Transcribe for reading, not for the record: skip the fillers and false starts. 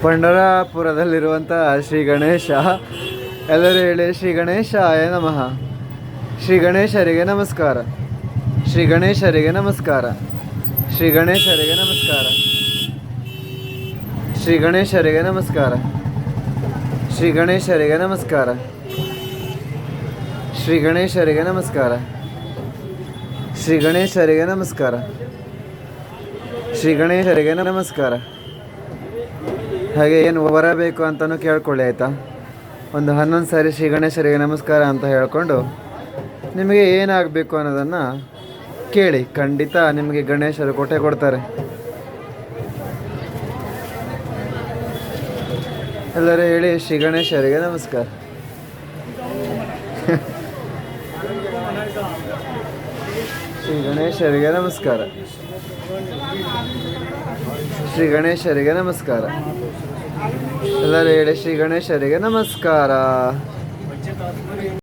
ಪಂಡರಾಪುರದಲ್ಲಿರುವಂಥ ಶ್ರೀ ಗಣೇಶ. ಎಲ್ಲರೂ ಹೇಳಿ ಶ್ರೀ ಗಣೇಶಾಯ ನಮಃ. ಶ್ರೀ ಗಣೇಶರಿಗೆ ನಮಸ್ಕಾರ. ಶ್ರೀ ಗಣೇಶರಿಗೆ ನಮಸ್ಕಾರ. ಶ್ರೀ ಗಣೇಶರಿಗೆ ನಮಸ್ಕಾರ. ಶ್ರೀ ಗಣೇಶರಿಗೆ ನಮಸ್ಕಾರ. ಶ್ರೀ ಗಣೇಶರಿಗೆ ನಮಸ್ಕಾರ. ಶ್ರೀ ಗಣೇಶರಿಗೆ ನಮಸ್ಕಾರ. ಶ್ರೀ ಗಣೇಶರಿಗೆ ನಮಸ್ಕಾರ. ಶ್ರೀ ಗಣೇಶರಿಗೆ ನಮಸ್ಕಾರ. ಹಾಗೆ ಏನು ಬರಬೇಕು ಅಂತಲೂ ಕೇಳ್ಕೊಳ್ಳಿ ಆಯಿತಾ. ಒಂದು 11 ಸಾರಿ ಶ್ರೀ ಗಣೇಶರಿಗೆ ನಮಸ್ಕಾರ ಅಂತ ಹೇಳ್ಕೊಂಡು ನಿಮಗೆ ಏನಾಗಬೇಕು ಅನ್ನೋದನ್ನು ಕೇಳಿ. ಖಂಡಿತ ನಿಮಗೆ ಗಣೇಶರು ಕೊಟ್ಟೆ ಕೊಡ್ತಾರೆ. ಎಲ್ಲರೂ ಹೇಳಿ ಶ್ರೀ ಗಣೇಶರಿಗೆ ನಮಸ್ಕಾರ. ಶ್ರೀ ಗಣೇಶರಿಗೆ ನಮಸ್ಕಾರ. ಶ್ರೀ ಗಣೇಶರಿಗೆ ನಮಸ್ಕಾರ. ಎಲ್ಲರೂ ಹೇಳಿ ಶ್ರೀ ಗಣೇಶರಿಗೆ ನಮಸ್ಕಾರ.